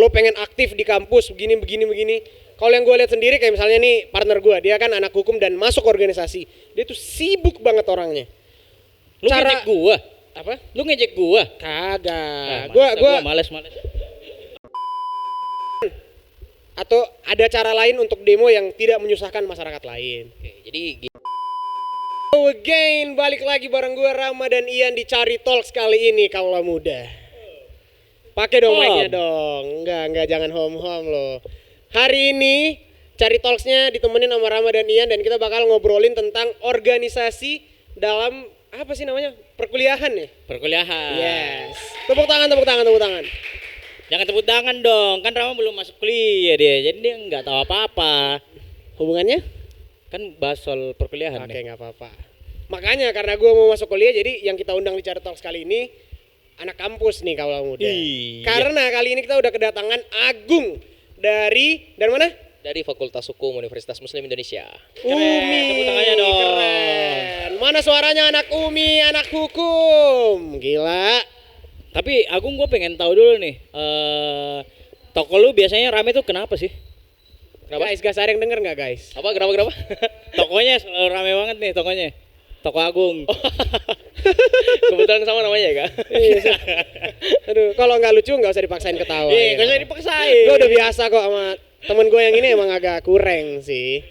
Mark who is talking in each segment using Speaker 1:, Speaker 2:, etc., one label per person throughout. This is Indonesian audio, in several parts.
Speaker 1: gue pengen aktif di kampus begini. Kalau yang gue lihat sendiri kayak misalnya nih partner gue, dia kan anak hukum dan masuk organisasi, dia tuh sibuk banget orangnya.
Speaker 2: Lu ngejek gua?
Speaker 1: Apa?
Speaker 2: Lu ngejek gua?
Speaker 1: Kagak.
Speaker 2: Nah,
Speaker 1: Gua
Speaker 2: males.
Speaker 1: atau ada cara lain untuk demo yang tidak menyusahkan masyarakat lain.
Speaker 2: Oke, jadi
Speaker 1: Again, balik lagi bareng gue Rama dan Ian di Cari Talks kali ini kaula muda. Pakai dong mic-nya dong. Enggak jangan home loh. Hari ini Cari Talks-nya ditemenin sama Rama dan Ian dan kita bakal ngobrolin tentang organisasi dalam apa sih namanya? Perkuliahan ya?
Speaker 2: Perkuliahan.
Speaker 1: Yes. Tepuk tangan.
Speaker 2: Jangan tepuk tangan dong, kan Rama belum masuk kuliah dia, jadi dia nggak tahu apa-apa.
Speaker 1: Hubungannya?
Speaker 2: Kan bahas soal perkuliahan.
Speaker 1: Oke, nggak apa-apa. Makanya karena gue mau masuk kuliah, jadi yang kita undang di Cari Talks kali ini anak kampus nih kaula muda.
Speaker 2: Iya.
Speaker 1: Karena kali ini kita udah kedatangan Agung dari mana?
Speaker 3: Dari Fakultas Hukum Universitas Muslim Indonesia.
Speaker 1: UMI.
Speaker 2: Tepuk tangannya dong.
Speaker 1: Keren. Mana suaranya anak UMI, anak hukum? Gila.
Speaker 2: Tapi Agung, gue pengen tahu dulu nih, toko lu biasanya rame tuh kenapa sih?
Speaker 3: Kenapa?
Speaker 1: Guys, ada yang denger nggak guys?
Speaker 3: Apa? Kenapa?
Speaker 2: Tokonya selalu rame banget nih tokonya. Toko Agung.
Speaker 3: Kebetulan sama namanya ya, Kak?
Speaker 1: Iya, aduh, kalau nggak lucu nggak usah dipaksain ketawa.
Speaker 2: Iya, nggak usah dipaksain.
Speaker 1: Gue udah biasa kok sama temen gue yang ini emang agak kurang sih.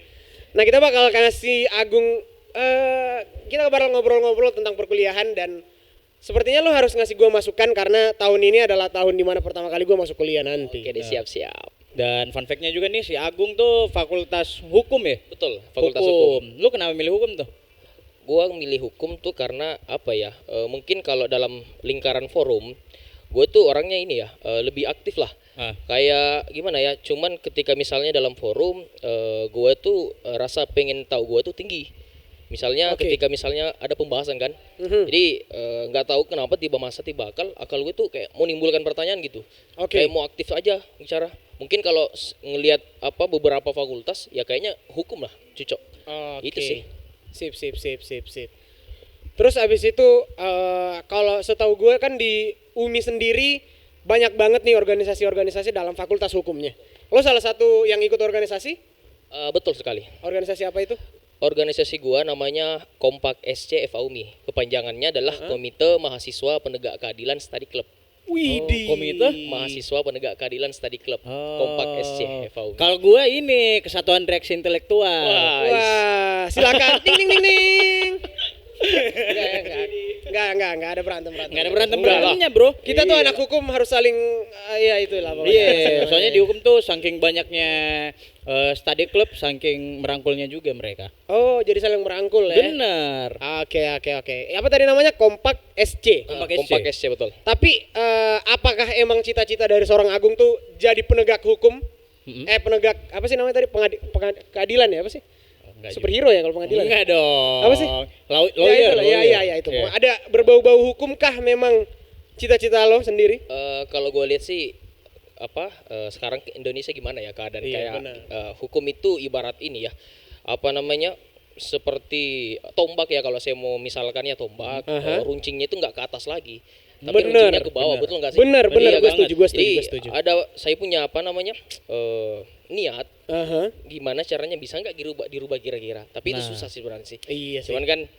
Speaker 1: Nah kita bakal kasih Agung, kita bakal ngobrol-ngobrol tentang perkuliahan dan sepertinya lo harus ngasih gue masukan karena tahun ini adalah tahun dimana pertama kali gue masuk kuliah nanti.
Speaker 3: Oke, deh, siap.
Speaker 2: Dan fun fact-nya juga nih, si Agung tuh fakultas hukum ya?
Speaker 3: Betul, Fakultas Hukum.
Speaker 2: Lu kenapa milih hukum tuh?
Speaker 3: Gua milih hukum tuh karena apa ya? Mungkin kalau dalam lingkaran forum, gue tuh orangnya ini ya, lebih aktif lah. Kayak gimana ya? Cuman ketika misalnya dalam forum, gue tuh rasa pengen tahu gue tuh tinggi. Misalnya ketika misalnya ada pembahasan kan, jadi nggak tahu kenapa tiba akal gue tuh kayak mau nimbulkan pertanyaan gitu, kayak mau aktif aja bicara. Mungkin kalau ngelihat apa beberapa fakultas ya kayaknya hukum lah cocok. Itu sih.
Speaker 1: Sip. Terus abis itu kalau setahu gue kan di UMI sendiri banyak banget nih organisasi-organisasi dalam fakultas hukumnya. Lo salah satu yang ikut organisasi?
Speaker 3: Betul sekali.
Speaker 1: Organisasi apa itu?
Speaker 3: Organisasi gua namanya Kompak SC FAUMI. Kepanjangannya adalah Komite Mahasiswa Penegak Keadilan Study Club.
Speaker 1: Widih.
Speaker 2: Komite
Speaker 3: Mahasiswa Penegak Keadilan Study Club. Kompak SC FAUMI.
Speaker 2: Kalau gue ini Kesatuan Reaksi Intelektual.
Speaker 1: Wah, silakan. Ding. Enggak ada berantem.
Speaker 2: Nggak ada berantemnya bro.
Speaker 1: Kita tuh anak hukum harus saling ya itulah pokoknya.
Speaker 2: Iya, soalnya di hukum tuh saking banyaknya study club, saking merangkulnya juga mereka.
Speaker 1: Oh, jadi saling merangkul ya.
Speaker 2: Bener.
Speaker 1: Oke. Apa tadi namanya? Kompak SC.
Speaker 3: Kompak SC betul.
Speaker 1: Tapi apakah emang cita-cita dari seorang Agung tuh jadi penegak hukum? Penegak apa sih namanya tadi? Keadilan ya apa sih? Superhero ya kalau pengadilan?
Speaker 2: Enggak dong.
Speaker 1: Apa sih?
Speaker 2: Lawyer.
Speaker 1: Ya itu. Ada berbau-bau hukum kah memang cita-cita lo sendiri?
Speaker 3: Kalau gue lihat sih sekarang ke Indonesia gimana ya keadaan
Speaker 1: Iya,
Speaker 3: kayak hukum itu ibarat ini ya apa namanya seperti tombak ya kalau saya mau misalkan ya tombak runcingnya itu nggak ke atas lagi tapi runcingnya ke bawah betul nggak sih?
Speaker 1: Bener
Speaker 3: Iya
Speaker 1: gue
Speaker 3: banget.
Speaker 1: setuju.
Speaker 3: Saya punya apa namanya niat gimana caranya bisa nggak dirubah kira-kira tapi itu susah sih sebenarnya sih.
Speaker 1: Iya sih.
Speaker 3: Cuman kan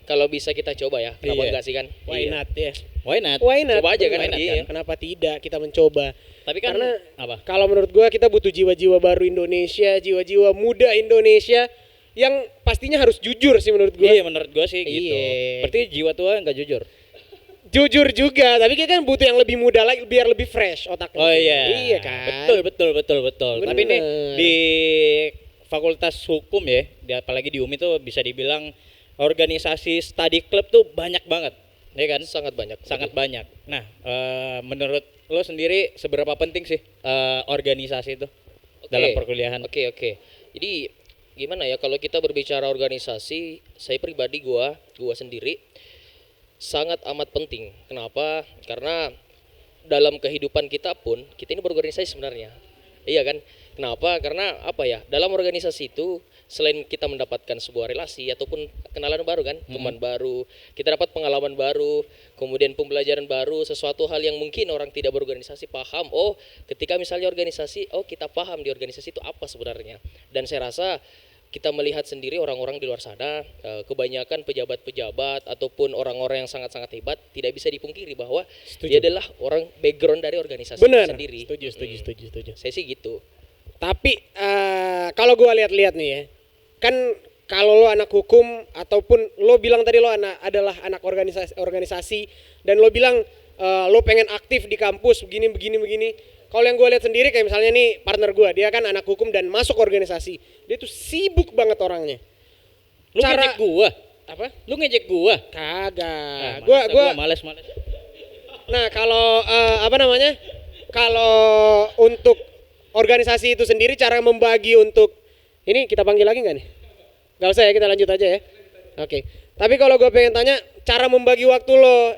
Speaker 3: kalau bisa kita coba ya kenapa enggak sih kan?
Speaker 1: Why not ya?
Speaker 2: Why not?
Speaker 3: Coba aja kan. Iya.
Speaker 1: Kenapa tidak kita mencoba?
Speaker 2: Tapi kan
Speaker 1: Karena
Speaker 2: apa?
Speaker 1: kalau menurut gua kita butuh jiwa-jiwa baru Indonesia, jiwa-jiwa muda Indonesia yang pastinya harus jujur sih menurut gua.
Speaker 2: Iya, menurut gua sih gitu.
Speaker 1: Iya.
Speaker 2: Berarti jiwa tua nggak jujur.
Speaker 1: Jujur juga, tapi kita kan butuh yang lebih muda lagi biar lebih fresh otaknya.
Speaker 2: Oh iya.
Speaker 1: Iya kan?
Speaker 2: Betul.
Speaker 1: Bener.
Speaker 2: Tapi nih di Fakultas Hukum ya, apalagi di UMI tuh bisa dibilang organisasi study club tuh banyak banget, ya kan?
Speaker 3: Sangat banyak.
Speaker 2: Nah, menurut lo sendiri seberapa penting sih organisasi itu dalam perkuliahan?
Speaker 3: Oke. Jadi gimana ya kalau kita berbicara organisasi, saya pribadi gua sendiri sangat amat penting. Kenapa? Karena dalam kehidupan kita pun kita ini berorganisasi sebenarnya. Iya kan? Kenapa? Karena apa ya? Dalam organisasi itu selain kita mendapatkan sebuah relasi ataupun kenalan baru kan, teman baru, kita dapat pengalaman baru, kemudian pembelajaran baru, sesuatu hal yang mungkin orang tidak berorganisasi paham. Oh, ketika misalnya organisasi, oh kita paham di organisasi itu apa sebenarnya. Dan saya rasa kita melihat sendiri orang-orang di luar sana, kebanyakan pejabat-pejabat ataupun orang-orang yang sangat-sangat hebat tidak bisa dipungkiri bahwa dia adalah orang background dari organisasi sendiri.
Speaker 1: Setuju.
Speaker 3: Saya sih gitu.
Speaker 1: Tapi kalau gue lihat-lihat nih ya, kan kalau lo anak hukum ataupun lo bilang tadi lo adalah anak organisasi dan lo bilang lo pengen aktif di kampus begini. Kalau yang gue lihat sendiri kayak misalnya nih partner gue, dia kan anak hukum dan masuk organisasi, dia tuh sibuk banget orangnya.
Speaker 2: Lu ngejek gua?
Speaker 1: Apa?
Speaker 2: Lu ngejek gua?
Speaker 1: Kagak.
Speaker 2: Gua
Speaker 1: Gua
Speaker 2: males.
Speaker 1: Nah kalau kalau untuk organisasi itu sendiri cara membagi untuk ini kita panggil lagi nggak nih? Gak usah ya, kita lanjut aja ya. Oke. Tapi kalau gue pengen tanya cara membagi waktu lo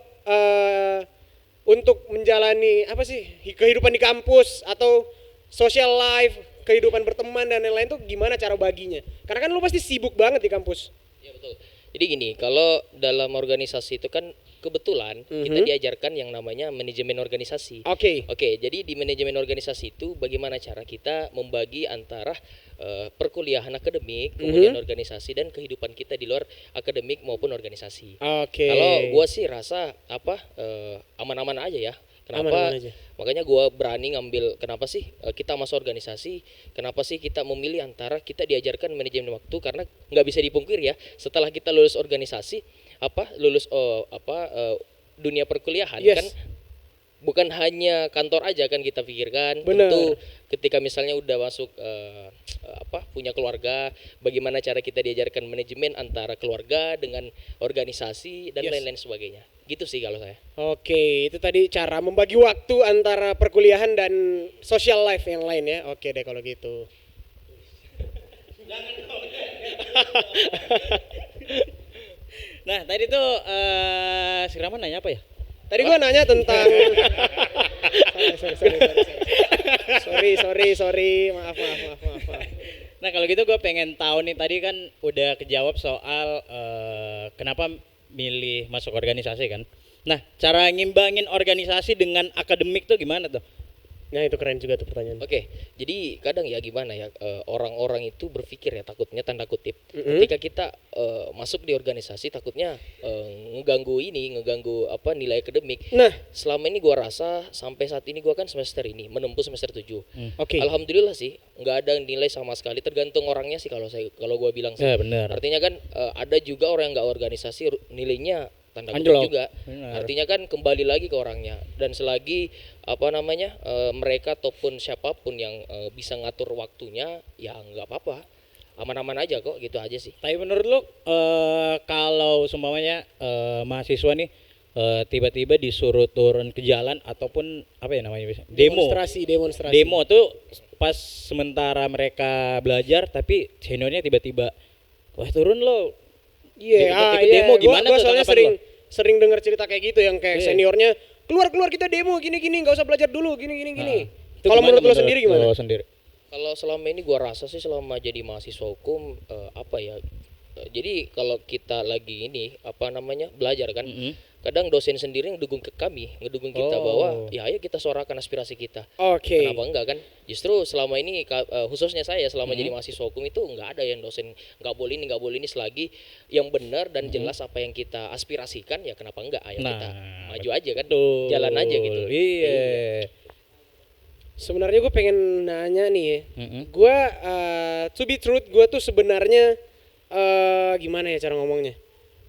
Speaker 1: untuk menjalani apa sih kehidupan di kampus atau social life, kehidupan berteman dan lain-lain tuh gimana cara baginya? Karena kan lo pasti sibuk banget di kampus.
Speaker 3: Ya betul. Jadi gini, kalau dalam organisasi itu kan kebetulan kita diajarkan yang namanya manajemen organisasi.
Speaker 1: Oke.
Speaker 3: Jadi di manajemen organisasi itu bagaimana cara kita membagi antara perkuliahan akademik, kemudian organisasi dan kehidupan kita di luar akademik maupun organisasi.
Speaker 1: Oke.
Speaker 3: Kalau gua sih rasa aman-aman aja ya. Kenapa?
Speaker 1: Aman-aman aja.
Speaker 3: Makanya gua berani ngambil, kenapa sih kita masuk organisasi? Kenapa sih kita memilih antara kita diajarkan manajemen waktu? Karena nggak bisa dipungkiri ya, setelah kita lulus organisasi, dunia perkuliahan kan bukan hanya kantor aja kan kita pikirkan.
Speaker 1: Bener.
Speaker 3: Tentu ketika misalnya udah masuk punya keluarga, bagaimana cara kita diajarkan manajemen antara keluarga dengan organisasi dan lain-lain sebagainya. Gitu sih kalau saya.
Speaker 1: Oke, itu tadi cara membagi waktu antara perkuliahan dan social life yang lain ya. Oke deh kalau gitu.
Speaker 2: Nah, tadi tuh si Rahman nanya apa ya?
Speaker 1: Tadi gua nanya tentang sorry, maaf.
Speaker 2: Nah, kalau gitu gue pengen tahu nih, tadi kan udah kejawab soal kenapa milih masuk organisasi kan. Nah, cara ngimbangin organisasi dengan akademik tuh gimana tuh?
Speaker 1: Nah, itu keren juga tuh pertanyaan.
Speaker 3: Oke, jadi kadang ya gimana ya, orang-orang itu berpikir ya, takutnya tanda kutip ketika kita masuk di organisasi takutnya ngeganggu nilai akademik.
Speaker 1: Nah,
Speaker 3: selama ini gua rasa sampai saat ini gua kan semester ini menempuh semester 7.
Speaker 1: Oke.
Speaker 3: Alhamdulillah sih nggak ada nilai sama sekali, tergantung orangnya sih kalau gua bilang sih.
Speaker 2: Ya, benar.
Speaker 3: Artinya kan ada juga orang yang nggak organisasi nilainya tanda kutip
Speaker 2: Anjlok.
Speaker 3: juga.
Speaker 2: Benar.
Speaker 3: Artinya kan kembali lagi ke orangnya, dan selagi mereka ataupun siapapun yang bisa ngatur waktunya ya nggak apa-apa, aman-aman aja kok, gitu aja sih.
Speaker 2: Tapi menurut lu kalau seumpamanya mahasiswa nih tiba-tiba disuruh turun ke jalan ataupun apa ya namanya biasanya?
Speaker 1: Demonstrasi.
Speaker 2: Demo tuh pas sementara mereka belajar tapi seniornya tiba-tiba wah turun lo.
Speaker 1: Iya,
Speaker 2: ikut demo gimana
Speaker 1: gua
Speaker 2: tuh
Speaker 1: soalnya
Speaker 2: tanggapan lo?
Speaker 1: sering dengar cerita kayak gitu yang kayak seniornya keluar kita demo gini nggak usah belajar dulu gini.
Speaker 2: Itu
Speaker 1: Kalau
Speaker 2: gimana
Speaker 1: menurut lo sendiri gimana?
Speaker 2: Lo sendiri.
Speaker 3: Kalau selama ini gua rasa sih, selama jadi mahasiswa hukum jadi kalau kita lagi belajar kan, kadang dosen sendiri ngedukung kita bahwa ya ayo kita suarakan aspirasi kita.
Speaker 1: Oke.
Speaker 3: Kenapa enggak kan? Justru selama ini khususnya saya selama jadi mahasiswa hukum itu enggak ada yang dosen nggak boleh ini selagi yang benar dan jelas apa yang kita aspirasikan, ya kenapa enggak, ayo kita maju aja kan, jalan aja gitu.
Speaker 2: Iya.
Speaker 1: Sebenarnya gue pengen nanya nih ya. Gue to be truth, gue tuh sebenarnya gimana ya cara ngomongnya?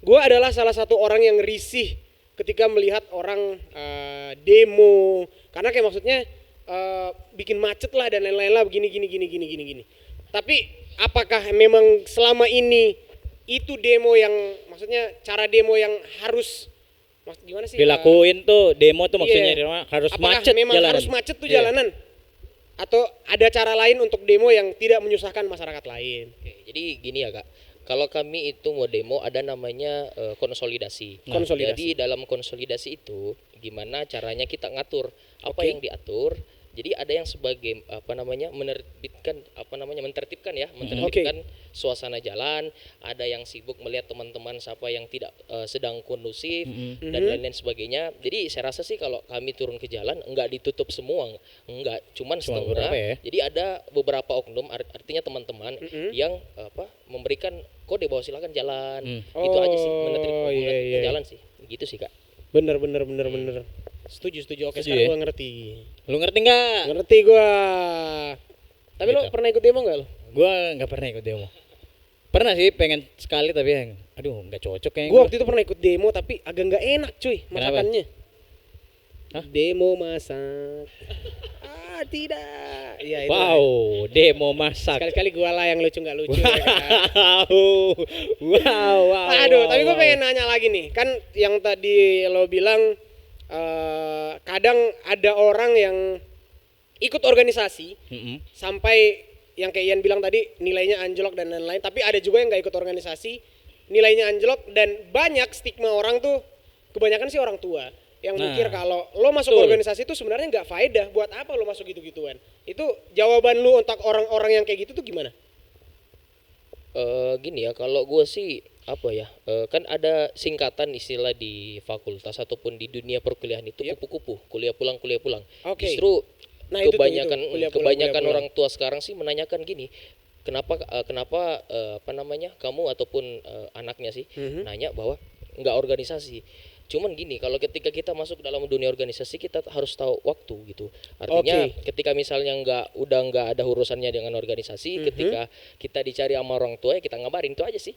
Speaker 1: Gue adalah salah satu orang yang risih ketika melihat orang demo, karena kayak maksudnya bikin macet lah dan lain-lain lah, begini. Tapi apakah memang selama ini itu demo yang maksudnya cara demo yang harus gimana sih?
Speaker 2: Dilakuin tuh demo tuh maksudnya harus
Speaker 1: apakah
Speaker 2: macet
Speaker 1: memang
Speaker 2: jalanan.
Speaker 1: harus macet tuh jalanan? Atau ada cara lain untuk demo yang tidak menyusahkan masyarakat lain?
Speaker 3: Oke, jadi gini ya Kak, kalau kami itu mau demo ada namanya konsolidasi.
Speaker 1: Konsolidasi.
Speaker 3: Jadi dalam konsolidasi itu gimana caranya kita ngatur apa yang diatur Jadi ada yang sebagai menertibkan suasana jalan, ada yang sibuk melihat teman-teman siapa yang tidak sedang kondusif dan lain-lain sebagainya. Jadi saya rasa sih kalau kami turun ke jalan enggak ditutup semua, enggak, cuman setengah.
Speaker 2: Ya?
Speaker 3: Jadi ada beberapa oknum artinya teman-teman yang memberikan kode bahwa silakan jalan. Itu aja sih menertibkan jalan sih. Gitu sih, Kak.
Speaker 1: Bener. Setuju. Oke,
Speaker 2: Setuju
Speaker 1: sekarang
Speaker 2: ya?
Speaker 1: gua ngerti.
Speaker 2: Lu ngerti nggak?
Speaker 1: Ngerti gua. Tapi lo
Speaker 2: Gitu.
Speaker 1: pernah ikut demo nggak lo?
Speaker 2: Gua nggak pernah ikut demo. Pernah sih pengen sekali tapi yang aduh nggak cocok kayaknya.
Speaker 1: Gua waktu itu pernah ikut demo tapi agak nggak enak cuy masakannya.
Speaker 2: Hah?
Speaker 1: Demo masak. Tidak. Iya itu.
Speaker 2: Wow, demo masak.
Speaker 1: Sekali-kali gua lah yang lucu nggak lucu. ya kan?
Speaker 2: Wow.
Speaker 1: Aduh, tapi gue pengen nanya lagi nih. Kan yang tadi lo bilang kadang ada orang yang ikut organisasi sampai yang kayak Ian bilang tadi nilainya anjlok dan lain-lain. Tapi ada juga yang nggak ikut organisasi, nilainya anjlok dan banyak stigma orang tuh. Kebanyakan sih orang tua yang mikir kalau lo masuk organisasi itu sebenarnya nggak faedah. Buat apa lo masuk gitu-gituan? Itu jawaban lu untuk orang-orang yang kayak gitu tuh gimana?
Speaker 3: Gini ya, kalau gue sih kan ada singkatan istilah di fakultas ataupun di dunia perkuliahan itu kupu-kupu, kuliah pulang.
Speaker 1: Oke.
Speaker 3: Justru
Speaker 1: Nah, itu
Speaker 3: kebanyakan
Speaker 1: kuliah pulang.
Speaker 3: orang tua sekarang sih menanyakan gini, kenapa kamu ataupun anaknya sih nanya bahwa nggak organisasi. Cuman gini, kalau ketika kita masuk dalam dunia organisasi kita harus tahu waktu gitu. Artinya ketika misalnya udah nggak ada urusannya dengan organisasi, ketika kita dicari sama orang tua ya kita ngabarin, itu aja sih.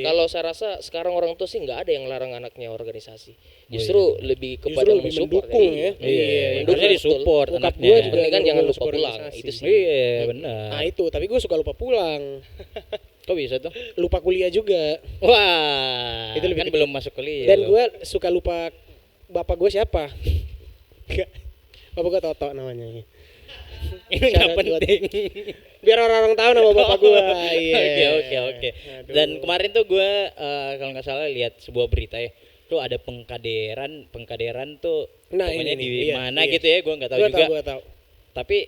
Speaker 3: Kalau saya rasa sekarang orang tua sih nggak ada yang larang anaknya organisasi. Justru lebih kepada mensupport
Speaker 1: mendukung ya.
Speaker 2: Iya,
Speaker 3: mendukung,
Speaker 2: harusnya disupport
Speaker 1: Bokap
Speaker 2: anaknya.
Speaker 1: gue juga
Speaker 3: Penting kan jangan lupa
Speaker 1: masuk
Speaker 3: pulang.
Speaker 1: organisasi.
Speaker 3: Itu sih.
Speaker 2: Iya, benar.
Speaker 1: Nah itu, tapi gue suka lupa pulang.
Speaker 2: Kok bisa tuh?
Speaker 1: Lupa kuliah juga.
Speaker 2: Wah,
Speaker 1: Itu lebih
Speaker 2: kan belum masuk kuliah.
Speaker 1: Dan
Speaker 2: lo.
Speaker 1: gue suka lupa bapak gue siapa. Enggak. Bapak gue Toto namanya.
Speaker 2: Ini nggak penting.
Speaker 1: Biar orang-orang tahu nama bapak gue. Iya.
Speaker 2: Oke.
Speaker 1: Aduh.
Speaker 2: Dan kemarin tuh gue kalau nggak salah lihat sebuah berita ya, tuh ada pengkaderan tuh
Speaker 1: Nah,
Speaker 2: pokoknya
Speaker 1: ini
Speaker 2: di
Speaker 1: nih, iya,
Speaker 2: mana
Speaker 1: iya.
Speaker 2: gitu ya, gue nggak tahu
Speaker 1: Gue
Speaker 2: juga.
Speaker 1: tahu.
Speaker 2: Tapi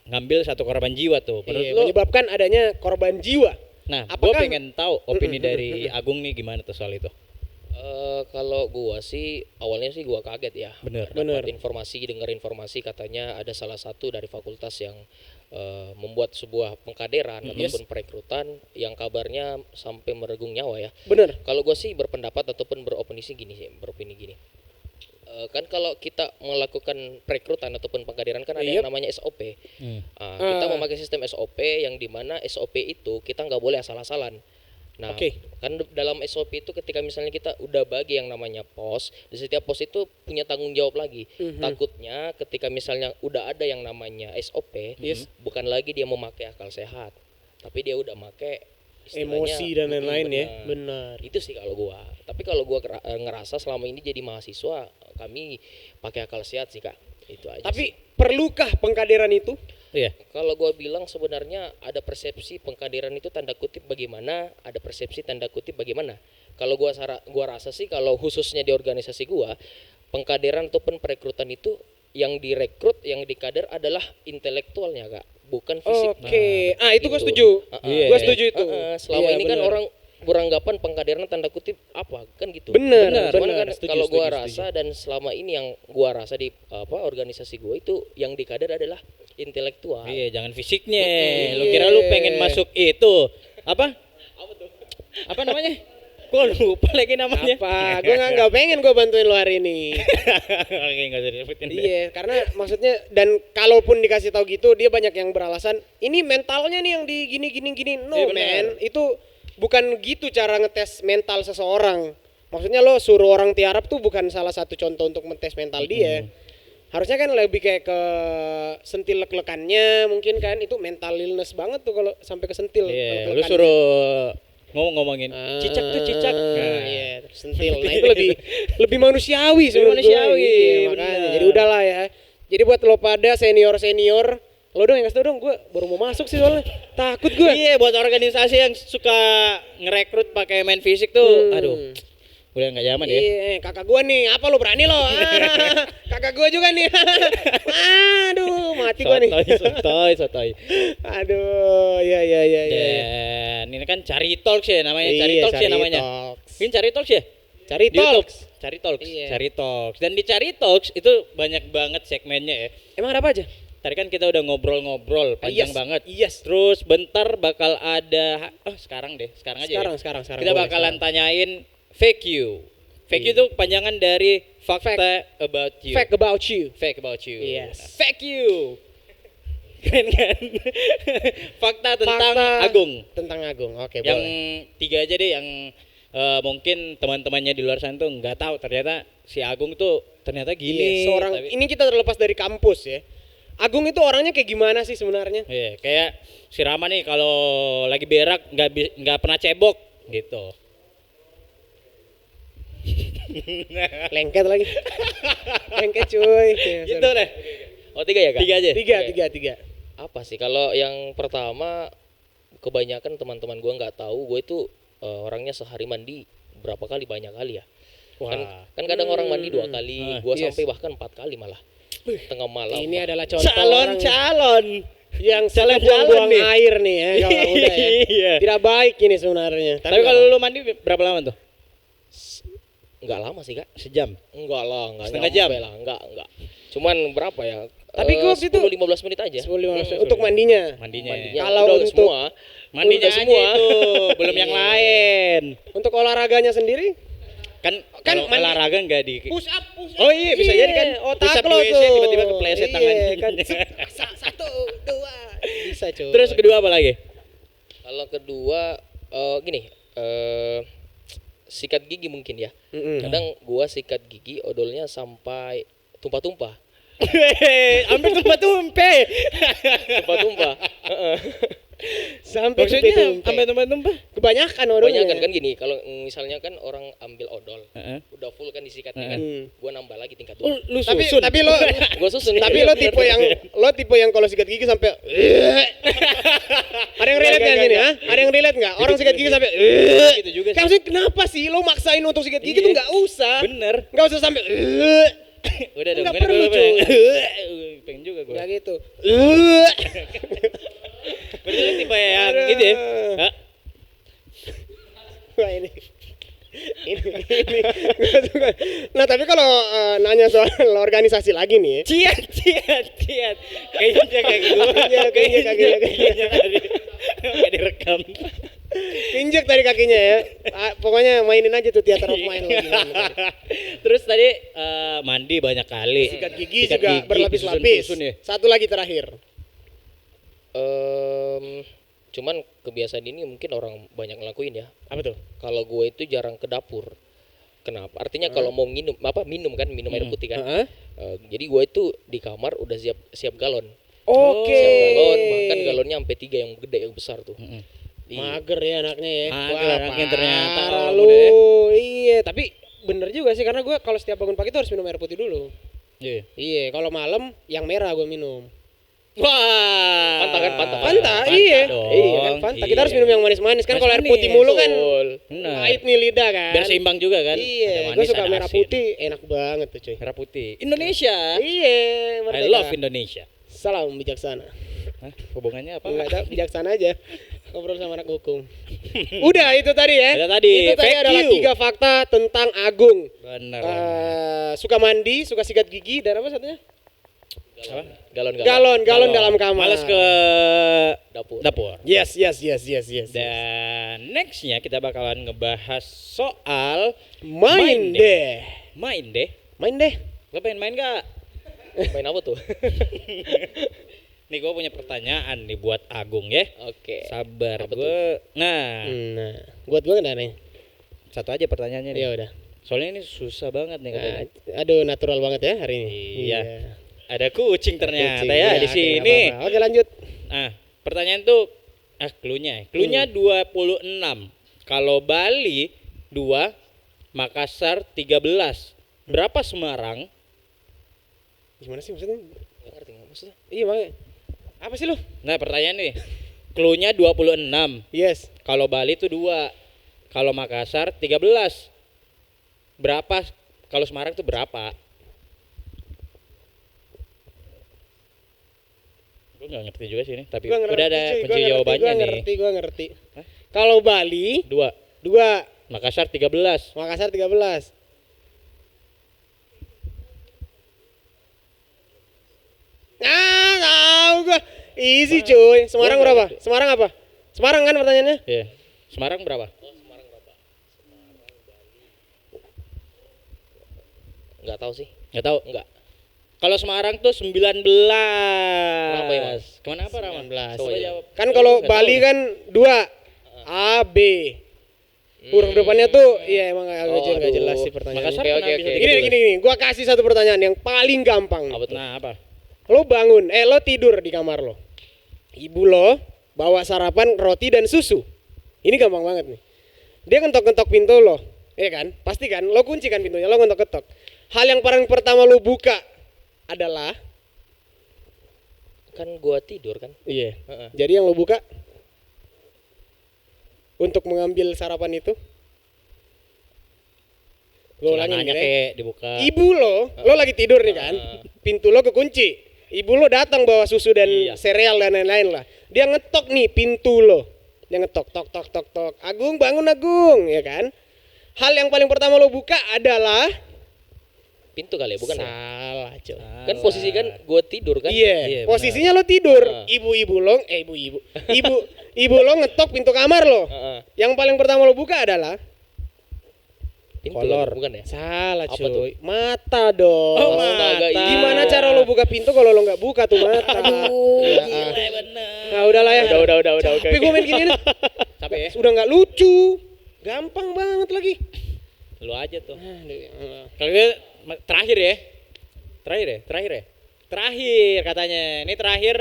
Speaker 2: ngambil satu korban jiwa tuh. Menurut
Speaker 1: Iya,
Speaker 2: lo?
Speaker 1: menyebabkan adanya korban jiwa.
Speaker 2: Nah, gue
Speaker 1: Apakah-
Speaker 2: pengen tahu opini dari Agung nih gimana tuh soal itu.
Speaker 3: Kalau gua sih awalnya sih gua kaget ya.
Speaker 2: Bener.
Speaker 3: Dapat dengar informasi katanya ada salah satu dari fakultas yang membuat sebuah pengkaderan ataupun perekrutan yang kabarnya sampai meregung nyawa ya.
Speaker 1: Bener.
Speaker 3: Kalau gua sih berpendapat ataupun beropini gini. Kan kalau kita melakukan perekrutan ataupun pengkaderan kan ada yang namanya SOP. Kita memakai sistem SOP yang dimana SOP itu kita nggak boleh asal-asalan. Nah, kan dalam SOP itu ketika misalnya kita udah bagi yang namanya pos, di setiap pos itu punya tanggung jawab lagi. Takutnya ketika misalnya udah ada yang namanya SOP, bukan lagi dia memakai akal sehat, tapi dia udah pakai
Speaker 1: Emosi dan lain-lain ya. Benar.
Speaker 3: Itu sih kalau gua. Tapi kalau gua ngerasa selama ini jadi mahasiswa kami pakai akal sehat sih, Kak. Itu aja.
Speaker 1: Tapi
Speaker 3: sih.
Speaker 1: perlukah pengkaderan itu?
Speaker 2: Iya.
Speaker 3: Kalau gua bilang sebenarnya ada persepsi pengkaderan itu tanda kutip bagaimana, ada persepsi tanda kutip bagaimana. Kalau gua rasa sih kalau khususnya di organisasi gua, pengkaderan ataupun perekrutan itu yang direkrut, yang dikader adalah intelektualnya, Kak, bukan fisik.
Speaker 1: Oke. Itu gua
Speaker 3: Gitu.
Speaker 1: setuju.
Speaker 2: Iya.
Speaker 1: Gua setuju itu.
Speaker 3: Selama
Speaker 1: Iya,
Speaker 3: ini kan
Speaker 1: benar.
Speaker 3: orang beranggapan pengkaderan tanda kutip apa kan gitu.
Speaker 1: Benar,
Speaker 3: Cuman
Speaker 1: benar.
Speaker 3: kan
Speaker 1: Setuju,
Speaker 3: kalau gua
Speaker 1: setuju,
Speaker 3: rasa dan selama ini yang gua rasa di organisasi gua itu yang dikader adalah intelektual.
Speaker 2: Iya, jangan fisiknya. Lu kira lu pengen masuk itu apa? Apa namanya? Gua lupa lagi namanya.
Speaker 1: Apa? Gue nggak pengen gue bantuin lo hari ini.
Speaker 2: Oke, nggak usah disebutin.
Speaker 1: Iya, karena maksudnya dan kalaupun dikasih tahu gitu dia banyak yang beralasan ini mentalnya nih yang di gini. No
Speaker 2: Iya, benar.
Speaker 1: man, itu bukan gitu cara ngetes mental seseorang. Maksudnya lo suruh orang tiarap tuh bukan salah satu contoh untuk ngetes mental dia. Harusnya kan lebih kayak ke sentil lek-lekannya mungkin kan itu mental illness banget tuh kalau sampai ke sentil.
Speaker 2: Iya, lu
Speaker 1: lek-lekannya.
Speaker 2: suruh ngomongin cicak tuh cicak.
Speaker 1: Nah, iya, sentil. Nah, itu lebih manusiawi sebenarnya.
Speaker 2: manusiawi,
Speaker 1: Iya, makanya.
Speaker 2: benar.
Speaker 1: Jadi udahlah ya. Jadi buat lo pada senior, lo dong yang kasih tau dong, gue baru mau masuk sih soalnya. Takut gue.
Speaker 2: Iya, buat organisasi yang suka ngerekrut pakai main fisik tuh, aduh. Udah nggak zaman ya.
Speaker 1: Iya, kakak gua nih, apa lo berani lo? Kakak gua juga nih. Aduh, mati gua nih.
Speaker 2: Sotoy.
Speaker 1: Aduh, ya.
Speaker 2: Dan ini kan Cari Talks ya namanya, Cari
Speaker 1: Iya,
Speaker 2: Talks ya
Speaker 1: Cari
Speaker 2: namanya.
Speaker 1: Talks.
Speaker 2: Ini Cari Talks ya?
Speaker 1: Cari
Speaker 2: Di YouTube.
Speaker 1: Talks.
Speaker 2: Cari Talks.
Speaker 1: Iya.
Speaker 2: Cari Talks. Dan di Cari Talks itu banyak banget segmennya ya.
Speaker 1: Emang ada apa aja?
Speaker 2: Tadi kan kita udah ngobrol-ngobrol panjang
Speaker 1: Yes,
Speaker 2: banget.
Speaker 1: yes.
Speaker 2: Terus bentar bakal ada sekarang deh, sekarang aja.
Speaker 1: Sekarang.
Speaker 2: Kita
Speaker 1: boleh,
Speaker 2: bakalan
Speaker 1: sekarang.
Speaker 2: tanyain fake you. Fake you itu panjangan dari fakta about you.
Speaker 1: Fact about you.
Speaker 2: Fake about you.
Speaker 1: Yes.
Speaker 2: Fake you. Keren kan? Fakta tentang
Speaker 1: Fakta
Speaker 2: Agung.
Speaker 1: Tentang Agung. Oke,
Speaker 2: Yang
Speaker 1: boleh.
Speaker 2: 3 aja deh yang mungkin teman-temannya di luar sana tuh nggak tahu ternyata si Agung tuh ternyata gini.
Speaker 1: Iya, seorang
Speaker 2: tapi-
Speaker 1: ini kita terlepas dari kampus ya. Agung itu orangnya kayak gimana sih sebenarnya?
Speaker 2: Iya, kayak si Rama nih kalau lagi berak nggak pernah cebok gitu.
Speaker 1: Lengket lagi. Lengket cuy.
Speaker 2: Gitu deh.
Speaker 3: Oh 3 ya Kak?
Speaker 2: 3 aja.
Speaker 1: Tiga.
Speaker 3: Apa sih kalau yang pertama kebanyakan teman-teman gue nggak tahu gue itu orangnya sehari mandi berapa kali, banyak kali ya.
Speaker 2: Wah.
Speaker 3: Kan kadang orang mandi 2 kali, gue
Speaker 1: Yes.
Speaker 3: sampai bahkan 4 kali malah tengah malam.
Speaker 1: Ini adalah contoh orang
Speaker 2: Calon.
Speaker 1: yang
Speaker 2: Calon
Speaker 1: buang
Speaker 2: nih.
Speaker 1: air nih ya kalau udah ya.
Speaker 2: Iya.
Speaker 1: Tidak baik ini sebenarnya.
Speaker 2: Tapi kalau lu mandi berapa lama tuh?
Speaker 3: Nggak lama sih Kak.
Speaker 2: Sejam.
Speaker 3: Enggak lah, enggak
Speaker 2: Setengah
Speaker 3: nyampe
Speaker 2: jam?
Speaker 3: lah, enggak. Cuman berapa ya?
Speaker 1: Tapi gua waktu itu
Speaker 3: 10-15 menit aja.
Speaker 1: 10-15 untuk mandinya.
Speaker 2: Mandinya.
Speaker 3: Mandinya
Speaker 1: Kalau
Speaker 3: udah
Speaker 1: untuk-
Speaker 3: semua.
Speaker 2: Mandinya
Speaker 3: Udah
Speaker 2: aja
Speaker 3: semua.
Speaker 2: itu, belum yang lain.
Speaker 1: Untuk olahraganya sendiri
Speaker 2: Kan
Speaker 1: Kan
Speaker 2: kalau
Speaker 1: mandi-
Speaker 2: olahraga enggak di
Speaker 1: push up.
Speaker 2: Oh iya, bisa jadi kan.
Speaker 1: Otak
Speaker 2: Push up
Speaker 1: lo
Speaker 2: di WC,
Speaker 1: tuh.
Speaker 2: tiba-tiba kepleset
Speaker 1: Iya,
Speaker 2: tangannya.
Speaker 1: kan. Satu, dua. Bisa cuy.
Speaker 2: Terus kedua apa lagi?
Speaker 3: Kalau kedua gini, sikat gigi mungkin ya.
Speaker 1: Mm-mm.
Speaker 3: Kadang gua sikat gigi odolnya sampai tumpah-tumpah.
Speaker 2: Hampir tumpah-tumpah.
Speaker 3: Tumpah-tumpah. Heeh.
Speaker 1: Sampai
Speaker 2: Maksudnya
Speaker 1: tumpah-tumpah.
Speaker 2: sampai tumpah-tumpah.
Speaker 1: Kebanyakan odolnya.
Speaker 3: Banyak kan gini, kalau misalnya kan orang ambil odol,
Speaker 2: Heeh.
Speaker 3: udah full kan disikatnya kan.
Speaker 1: Hmm.
Speaker 3: Gua nambah lagi tingkat
Speaker 2: Oh,
Speaker 3: 2.
Speaker 2: lu
Speaker 1: Tapi
Speaker 2: susun.
Speaker 1: tapi lo
Speaker 3: Gua susun.
Speaker 1: tapi
Speaker 3: Iya,
Speaker 1: lo
Speaker 3: bener.
Speaker 1: tipe yang kalau sikat gigi sampai ada yang relate nggak sini ha? Ada yang relate nggak? Orang sikat gigi sampai
Speaker 2: Gitu juga sih.
Speaker 1: Kan maksudnya kenapa sih lo maksain untuk sikat gigi
Speaker 2: Iya.
Speaker 1: tuh nggak usah.
Speaker 2: Bener.
Speaker 1: Nggak usah sampai
Speaker 2: Udah dong.
Speaker 1: Nggak
Speaker 2: ini
Speaker 1: perlu,
Speaker 2: gua-
Speaker 1: cuy.
Speaker 2: Pengen juga gue.
Speaker 1: nggak gitu.
Speaker 2: Berarti lu tipe yang
Speaker 1: Aduh.
Speaker 2: gitu ya. Hah?
Speaker 1: Wah ini. Gua suka. Nah tapi kalau nanya soal organisasi lagi nih,
Speaker 2: Ciat. Kayaknya kaki gue.
Speaker 1: Kayaknya
Speaker 2: Kayaknya tadi. Nggak direkam.
Speaker 1: injek tadi kakinya ya. Pokoknya mainin aja tuh theater of mind lo.
Speaker 2: Terus tadi mandi banyak kali.
Speaker 1: Sikat gigi
Speaker 2: Sikat
Speaker 1: juga
Speaker 2: gigi,
Speaker 1: berlapis-lapis.
Speaker 2: disusun-susun ya.
Speaker 1: Satu lagi terakhir.
Speaker 3: Cuman kebiasaan ini mungkin orang banyak ngelakuin ya.
Speaker 1: Apa tuh?
Speaker 3: Kalau gue itu jarang ke dapur. Kenapa? Artinya kalau mau minum minum air putih kan.
Speaker 1: Heeh.
Speaker 3: Jadi gue itu di kamar udah siap galon.
Speaker 1: Oke.
Speaker 3: Siap galon, bahkan galonnya sampai 3 yang gede yang besar tuh. Iya.
Speaker 1: Mager ya anaknya ya.
Speaker 2: Mager anaknya ternyata
Speaker 1: parah
Speaker 2: kalau
Speaker 1: lu.
Speaker 2: muda ya.
Speaker 1: Iya, tapi bener juga sih karena gue kalau setiap bangun pagi tuh harus minum air putih dulu.
Speaker 2: Iya.
Speaker 1: Iya, kalau malam yang merah gue minum.
Speaker 2: Wah.
Speaker 1: Fanta, iya.
Speaker 2: dong.
Speaker 1: Iya kan Fanta. Kita harus minum yang manis-manis kan kalau air
Speaker 2: Manis-manis.
Speaker 1: putih mulu kan.
Speaker 3: Betul.
Speaker 2: Benar.
Speaker 1: Pahit nih lidah kan.
Speaker 2: Biar seimbang juga kan. Ada
Speaker 1: Iya, gue
Speaker 2: manis,
Speaker 1: suka
Speaker 2: ada
Speaker 1: merah
Speaker 2: asin.
Speaker 1: putih, enak banget tuh cuy.
Speaker 2: Merah putih. Indonesia.
Speaker 1: Iya,
Speaker 2: I
Speaker 1: merdeka.
Speaker 2: love Indonesia.
Speaker 1: Salam bijaksana.
Speaker 2: Hah? Hubungannya apa?
Speaker 1: Enggak tahu, bijaksana aja. Ngobrol sama anak hukum. Udah itu tadi ya.
Speaker 2: Udah tadi,
Speaker 1: Itu tadi
Speaker 2: fake
Speaker 1: adalah
Speaker 2: you.
Speaker 1: 3 fakta tentang Agung.
Speaker 2: Benar.
Speaker 1: Suka mandi, suka sikat gigi dan apa satunya?
Speaker 3: Galon.
Speaker 1: Galon dalam kamar.
Speaker 2: Males ke
Speaker 3: Dapur.
Speaker 2: dapur.
Speaker 1: Yes.
Speaker 2: Dan nextnya kita bakalan ngebahas soal
Speaker 1: Main deh.
Speaker 2: Main deh.
Speaker 1: Main deh.
Speaker 2: Lo pengen main gak?
Speaker 3: Main apa tuh?
Speaker 2: Nih gue punya pertanyaan nih buat Agung ya.
Speaker 3: Oke.
Speaker 2: Sabar
Speaker 3: Apa
Speaker 2: gue. Nah,
Speaker 1: Nah, buat gue kan nih.
Speaker 2: satu aja pertanyaannya nih.
Speaker 1: Ya udah.
Speaker 2: Soalnya ini susah banget nih katanya.
Speaker 1: Nah, aduh, natural banget ya hari ini.
Speaker 2: Iya. Ada kucing ternyata
Speaker 1: Kucing,
Speaker 2: ya
Speaker 1: iya,
Speaker 2: di
Speaker 1: oke,
Speaker 2: sini.
Speaker 1: nggak apa-apa. Oke, lanjut.
Speaker 2: Nah, pertanyaan tuh cluenya. Cluenya 26. Kalau Bali 2, Makassar 13. Berapa Semarang?
Speaker 1: Gimana sih maksudnya?
Speaker 3: Nggak ngerti nggak maksudnya?
Speaker 1: Iya, makanya. Apa sih lu?
Speaker 2: Nah, pertanyaan nih. Cluenya 26.
Speaker 1: Yes.
Speaker 2: Kalau Bali tuh 2. Kalau Makassar 13. berapa? Kalau Semarang tuh berapa? Gue nggak ngerti juga sih ini, tapi
Speaker 1: Gua ngerti,
Speaker 2: udah ada
Speaker 1: cuy,
Speaker 2: kunci jawabannya nih.
Speaker 1: Gua ngerti. Kalau Bali
Speaker 2: 2,
Speaker 1: 2,
Speaker 2: Makassar 13.
Speaker 1: Makassar 13. Tahu gua. Easy cuy. Semarang
Speaker 2: Gua nggak
Speaker 1: berapa?
Speaker 2: ngerti.
Speaker 1: Semarang apa? Semarang kan pertanyaannya?
Speaker 2: Iya. Semarang berapa?
Speaker 3: Nggak tahu sih.
Speaker 2: Nggak tahu.
Speaker 3: Nggak.
Speaker 2: Kalau Semarang tuh 19.
Speaker 3: Kenapa emang?
Speaker 2: Kenapa Rama?
Speaker 1: 19.
Speaker 2: Coba jawab.
Speaker 1: Kan kalau
Speaker 2: Nggak
Speaker 1: Bali
Speaker 2: tahu.
Speaker 1: kan 2. A, B. Huruf depannya tuh iya emang agak jelas sih pertanyaannya.
Speaker 2: Makassar
Speaker 3: Oke,
Speaker 2: pernah
Speaker 3: oke,
Speaker 2: bisa
Speaker 3: oke.
Speaker 2: 13.
Speaker 1: Gini, gua kasih satu pertanyaan yang paling gampang.
Speaker 3: Apa tuh?
Speaker 2: Nah, apa?
Speaker 1: Lo bangun, lo tidur di kamar lo. Ibu lo bawa sarapan roti dan susu. Ini gampang banget nih. Dia ngetok-ngetok pintu lo, ya kan? Pasti kan, lo kunci kan pintunya, lo ngetok-ngetok. Hal yang paling pertama lo buka adalah,
Speaker 3: Kan gua tidur kan.
Speaker 1: iya.
Speaker 3: Heeh.
Speaker 1: Jadi yang lo buka untuk mengambil sarapan itu, gue ulangin
Speaker 2: Celananya
Speaker 1: ya.
Speaker 2: kayak dibuka.
Speaker 1: Ibu lo lagi tidur nih kan, pintu lo kekunci. Ibu lo datang bawa susu dan
Speaker 2: Iya.
Speaker 1: sereal dan lain-lain lah. Dia ngetok nih pintu lo. Dia ngetok, tok, tok, tok, tok. Agung bangun Agung, ya kan? Hal yang paling pertama lo buka adalah
Speaker 3: Pintu kali ya, bukan ya?
Speaker 1: salah, cuy.
Speaker 3: Kan posisi kan gua tidur kan.
Speaker 1: Iya,
Speaker 2: Iya,
Speaker 1: posisinya lo tidur.
Speaker 3: Heeh.
Speaker 1: Ibu-ibu lo, ibu lo ngetok pintu kamar lo.
Speaker 3: Heeh.
Speaker 1: Yang paling pertama lo buka adalah
Speaker 3: Pintu
Speaker 1: kolor.
Speaker 3: kan, bukan ya?
Speaker 1: Salah
Speaker 3: Apa
Speaker 1: cuy. Mata dong.
Speaker 2: Oh,
Speaker 3: Astaga,
Speaker 2: mata.
Speaker 3: iya.
Speaker 1: Gimana cara lo buka pintu kalau lo nggak buka tuh mata? Ya,
Speaker 2: Gila bener.
Speaker 1: Nah, udahlah ya.
Speaker 3: Udah.
Speaker 1: Tapi gue main gini nih.
Speaker 2: Capek ya?
Speaker 1: Udah nggak lucu. Gampang banget lagi.
Speaker 2: Lu aja tuh.
Speaker 1: Aduh, ya Allah.
Speaker 2: Kalau gitu terakhir ya. Terakhir katanya. Ini terakhir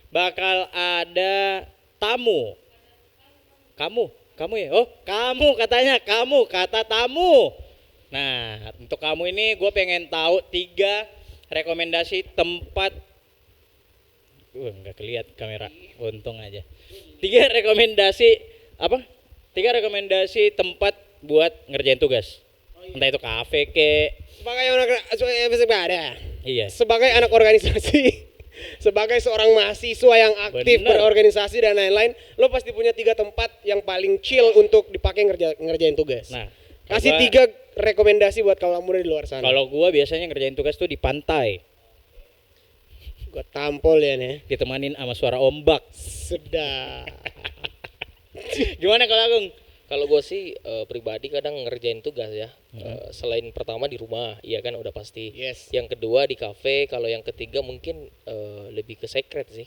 Speaker 2: bakal ada tamu. Kamu ya? Oh, kamu katanya, kamu kata tamu. Nah, untuk kamu ini gue pengen tahu 3 rekomendasi tempat. Nggak kelihat kamera, untung aja. 3 rekomendasi apa? 3 rekomendasi tempat buat ngerjain tugas. Entah itu kafe ke. Sebagai
Speaker 1: Sebagai anak organisasi, sebagai seorang mahasiswa yang aktif
Speaker 2: Bener.
Speaker 1: berorganisasi dan lain-lain, lo pasti punya 3 tempat yang paling chill untuk dipakai ngerjain tugas.
Speaker 2: Nah,
Speaker 1: Kasih
Speaker 2: gua-
Speaker 1: 3 rekomendasi buat kaula muda di luar sana.
Speaker 2: Kalau gua biasanya ngerjain tugas tuh di pantai,
Speaker 1: Gua tampol ya nih.
Speaker 2: ditemanin sama suara ombak.
Speaker 1: Sedap.
Speaker 2: Gimana kalau Agung?
Speaker 3: Kalau gue sih pribadi kadang ngerjain tugas ya. Selain pertama di rumah, iya kan udah pasti.
Speaker 1: Yes.
Speaker 3: Yang kedua di kafe, kalau yang ketiga mungkin lebih ke secret sih.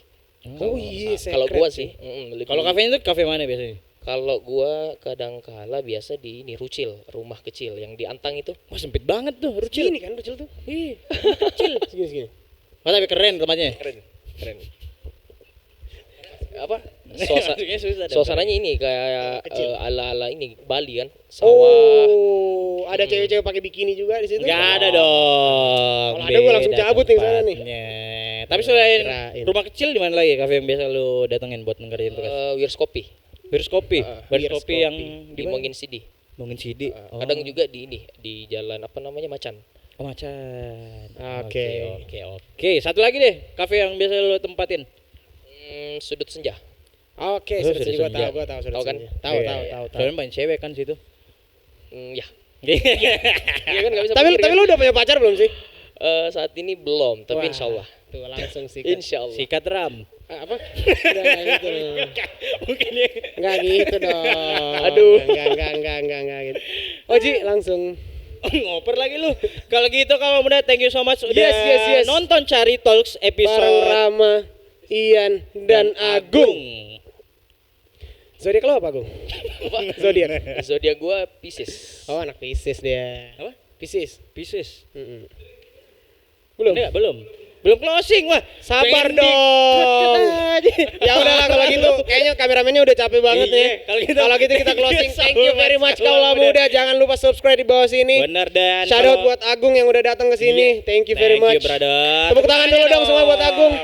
Speaker 1: Oh iya,
Speaker 3: Kalau
Speaker 1: secret
Speaker 3: gua
Speaker 1: sih.
Speaker 3: sih, lebih.
Speaker 2: Kalau kafe itu kafe mana biasanya?
Speaker 3: Kalau gua kadang kala biasa di ini Rucil, rumah kecil yang di Antang itu.
Speaker 2: Wah sempit banget tuh, Rucil.
Speaker 1: Ini kan kecil tuh.
Speaker 2: Ih,
Speaker 1: Segini.
Speaker 2: oh, tapi keren tempatnya.
Speaker 3: Keren. Apa?
Speaker 2: Maksudnya susah deh.
Speaker 3: Suasananya ini kayak
Speaker 1: Kecil.
Speaker 3: ala-ala ini Bali kan, sawah.
Speaker 1: Oh, ada cewek-cewek pakai bikini juga di situ?
Speaker 2: Enggak ada dong.
Speaker 1: Kalau ada gua langsung
Speaker 2: Beda
Speaker 1: cabut yang sana nih.
Speaker 2: tempatnya. Tapi selain
Speaker 1: Kirain.
Speaker 2: rumah kecil di mana lagi kafe yang biasa lu datengin buat ngerjain tugas?
Speaker 3: Wirs Kopi
Speaker 2: Wirs Kopi. Wirs
Speaker 1: Wirs
Speaker 2: Kopi
Speaker 1: Kopi.
Speaker 2: yang
Speaker 3: di Mongin Sidi.
Speaker 2: Mungkin CD.
Speaker 3: Kadang juga di ini di jalan apa namanya Macan.
Speaker 2: Oh, Macan.
Speaker 1: Oke.
Speaker 2: Oke. Satu lagi deh, kafe yang biasa lu tempatin.
Speaker 3: Sudut Senja.
Speaker 1: Oke,
Speaker 2: Oh,
Speaker 1: sudah
Speaker 2: sudah
Speaker 1: gua
Speaker 2: senja.
Speaker 1: tahu sudah
Speaker 3: Tahu kan?
Speaker 1: senja. Tahu.
Speaker 2: Soalnya banyak cewek kan situ.
Speaker 3: Ya. Iya kan nggak bisa
Speaker 1: Tapi
Speaker 3: pikir,
Speaker 1: tapi
Speaker 3: kan?
Speaker 1: lu udah punya pacar belum sih?
Speaker 3: Saat ini belum, tapi
Speaker 1: Wah,
Speaker 3: insya Allah.
Speaker 1: Tuh langsung sih.
Speaker 3: Insya Allah.
Speaker 2: Sikat ram.
Speaker 1: Apa? Udah enggak gitu.
Speaker 2: Mungkin ya.
Speaker 1: Enggak gitu dong.
Speaker 3: Aduh.
Speaker 1: Enggak gitu. Oji langsung.
Speaker 2: Ngoper lagi lu. Kalau gitu kamu udah thank you so much udah
Speaker 1: Yes.
Speaker 2: nonton Cari Talks
Speaker 1: Bareng
Speaker 2: episode
Speaker 1: Rama, Ian dan Agung. Zodiak lo apa, Agung? Zodiak.
Speaker 3: Zodiak gua Pisces.
Speaker 1: Oh, anak Pisces dia.
Speaker 2: Apa?
Speaker 1: Pisces.
Speaker 2: Pisces.
Speaker 1: Belum.
Speaker 2: Enggak, belum. Belum closing, wah.
Speaker 1: Sabar
Speaker 2: Pengen
Speaker 1: dong.
Speaker 2: di-cut aja.
Speaker 1: Ya udahlah kalau gitu. Kayaknya kameramennya udah capek banget
Speaker 2: Iya,
Speaker 1: nih.
Speaker 2: kalau gitu-
Speaker 1: kita closing.
Speaker 2: Iya,
Speaker 1: Thank you very much kaula muda. Jangan lupa subscribe di bawah sini.
Speaker 2: Bener dan
Speaker 1: Shout out
Speaker 2: kalau-
Speaker 1: buat Agung yang udah datang ke sini.
Speaker 2: Iya.
Speaker 1: Thank you very much.
Speaker 2: brother.
Speaker 1: Tepuk tangan dulu dong semua buat Agung.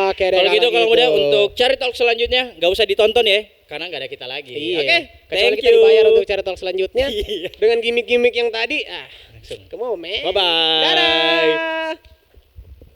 Speaker 1: Oke deh.
Speaker 2: Kalau gitu kalau udah untuk Cari Talk selanjutnya nggak usah ditonton ya. karena nggak ada kita lagi.
Speaker 1: Iya.
Speaker 2: Oke,
Speaker 1: Kecuali
Speaker 2: thank
Speaker 1: kita
Speaker 2: you.
Speaker 1: dibayar untuk cari talk selanjutnya
Speaker 2: Iya.
Speaker 1: dengan gimmick-gimmick yang tadi.
Speaker 2: Langsung.
Speaker 1: Come on, man.
Speaker 2: Bye-bye.
Speaker 1: Dadah.